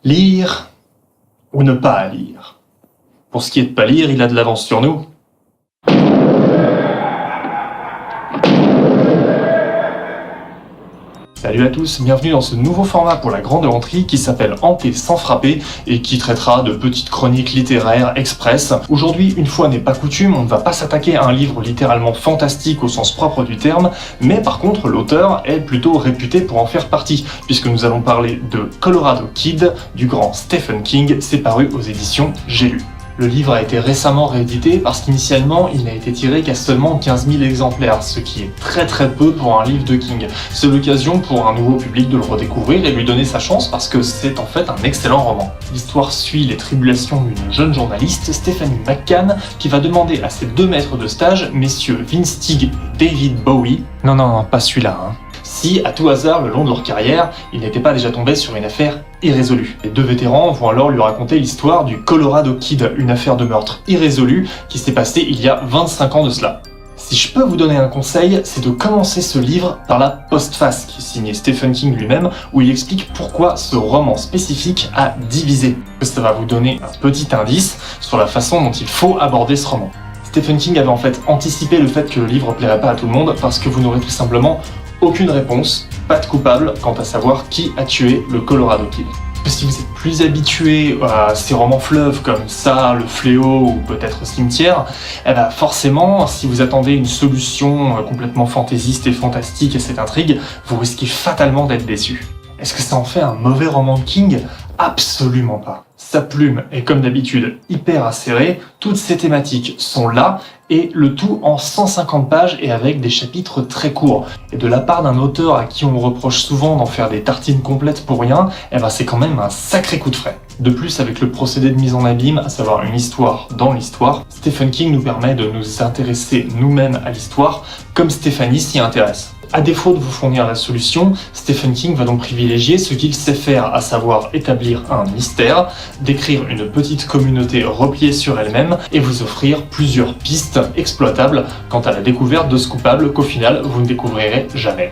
Lire ou ne pas lire. Pour ce qui est de pas lire, il a de l'avance sur nous. Salut à tous, bienvenue dans ce nouveau format pour la grande rentrée qui s'appelle Hanté sans frapper et qui traitera de petites chroniques littéraires express. Aujourd'hui, une fois n'est pas coutume, on ne va pas s'attaquer à un livre littéralement fantastique au sens propre du terme, mais par contre l'auteur est plutôt réputé pour en faire partie, puisque nous allons parler de Colorado Kid du grand Stephen King, c'est paru aux éditions J'ai lu. Le livre a été récemment réédité parce qu'initialement il n'a été tiré qu'à seulement 15 000 exemplaires, ce qui est très peu pour un livre de King. C'est l'occasion pour un nouveau public de le redécouvrir et lui donner sa chance parce que c'est en fait un excellent roman. L'histoire suit les tribulations d'une jeune journaliste, Stephanie McCann, qui va demander à ses deux maîtres de stage, messieurs Vince Stig et David Bowie, non, pas celui-là, si, à tout hasard, le long de leur carrière, ils n'étaient pas déjà tombés sur une affaire irrésolue. Les deux vétérans vont alors lui raconter l'histoire du Colorado Kid, une affaire de meurtre irrésolue qui s'est passée il y a 25 ans de cela. Si je peux vous donner un conseil, c'est de commencer ce livre par la postface, qui est signée Stephen King lui-même, où il explique pourquoi ce roman spécifique a divisé. Ça va vous donner un petit indice sur la façon dont il faut aborder ce roman. Stephen King avait en fait anticipé le fait que le livre plairait pas à tout le monde parce que vous n'aurez tout simplement aucune réponse, pas de coupable quant à savoir qui a tué le Colorado Kid. Si vous êtes plus habitué à ces romans fleuves comme ça, Le Fléau ou peut-être Cimetière, forcément, si vous attendez une solution complètement fantaisiste et fantastique à cette intrigue, vous risquez fatalement d'être déçu. Est-ce que ça en fait un mauvais roman de King ? Absolument pas. Sa plume est comme d'habitude hyper acérée, toutes ses thématiques sont là, et le tout en 150 pages et avec des chapitres très courts. Et de la part d'un auteur à qui on reproche souvent d'en faire des tartines complètes pour rien, c'est quand même un sacré coup de frais. De plus, avec le procédé de mise en abîme, à savoir une histoire dans l'histoire, Stephen King nous permet de nous intéresser nous-mêmes à l'histoire, comme Stéphanie s'y intéresse. À défaut de vous fournir la solution, Stephen King va donc privilégier ce qu'il sait faire, à savoir établir un mystère, décrire une petite communauté repliée sur elle-même et vous offrir plusieurs pistes exploitables quant à la découverte de ce coupable qu'au final vous ne découvrirez jamais.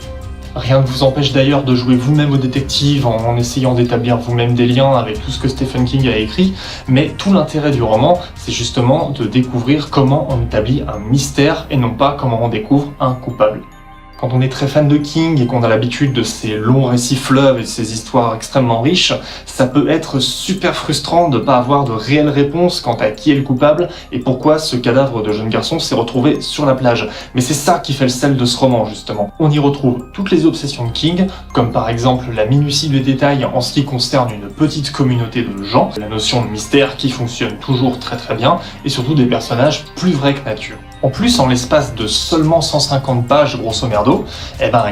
Rien ne vous empêche d'ailleurs de jouer vous-même au détective en essayant d'établir vous-même des liens avec tout ce que Stephen King a écrit, mais tout l'intérêt du roman, c'est justement de découvrir comment on établit un mystère et non pas comment on découvre un coupable. Quand on est très fan de King et qu'on a l'habitude de ces longs récits fleuves et de ces histoires extrêmement riches, ça peut être super frustrant de ne pas avoir de réelle réponse quant à qui est le coupable et pourquoi ce cadavre de jeune garçon s'est retrouvé sur la plage. Mais c'est ça qui fait le sel de ce roman, justement. On y retrouve toutes les obsessions de King, comme par exemple la minutie des détails en ce qui concerne une petite communauté de gens, la notion de mystère qui fonctionne toujours très bien, et surtout des personnages plus vrais que nature. En plus, en l'espace de seulement 150 pages, grosso merdo,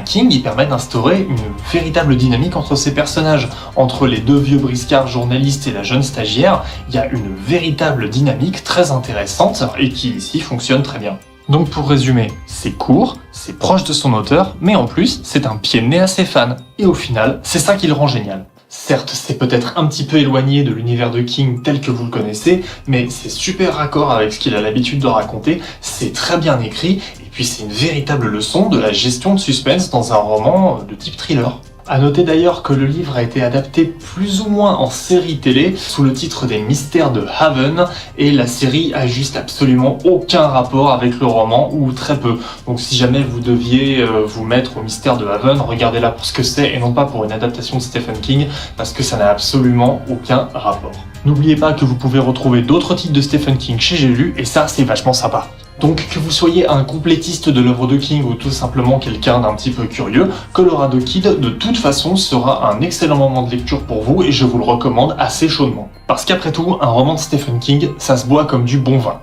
King il permet d'instaurer une véritable dynamique entre ces personnages. Entre les deux vieux briscards journalistes et la jeune stagiaire, il y a une véritable dynamique très intéressante et qui ici fonctionne très bien. Donc pour résumer, c'est court, c'est proche de son auteur, mais en plus, c'est un pied de nez à ses fans. Et au final, c'est ça qui le rend génial. Certes, c'est peut-être un petit peu éloigné de l'univers de King tel que vous le connaissez, mais c'est super raccord avec ce qu'il a l'habitude de raconter, c'est très bien écrit, et puis c'est une véritable leçon de la gestion de suspense dans un roman de type thriller. A noter d'ailleurs que le livre a été adapté plus ou moins en série télé sous le titre des Mystères de Haven et la série a juste absolument aucun rapport avec le roman ou très peu. Donc si jamais vous deviez vous mettre aux Mystères de Haven, regardez-la pour ce que c'est et non pas pour une adaptation de Stephen King parce que ça n'a absolument aucun rapport. N'oubliez pas que vous pouvez retrouver d'autres titres de Stephen King chez J'ai lu et ça c'est vachement sympa. Donc que vous soyez un complétiste de l'œuvre de King ou tout simplement quelqu'un d'un petit peu curieux, Colorado Kid de toute façon sera un excellent moment de lecture pour vous et je vous le recommande assez chaudement. Parce qu'après tout, un roman de Stephen King, ça se boit comme du bon vin.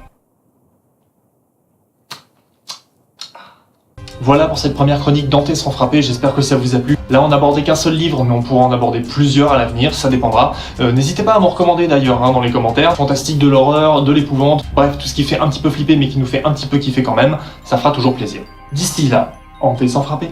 Voilà pour cette première chronique d'Hanté sans frapper, j'espère que ça vous a plu. Là on n'abordait qu'un seul livre, mais on pourra en aborder plusieurs à l'avenir, ça dépendra. N'hésitez pas à m'en recommander d'ailleurs dans les commentaires. Fantastique, de l'horreur, de l'épouvante, bref, tout ce qui fait un petit peu flipper mais qui nous fait un petit peu kiffer quand même, ça fera toujours plaisir. D'ici là, Hanté sans frapper.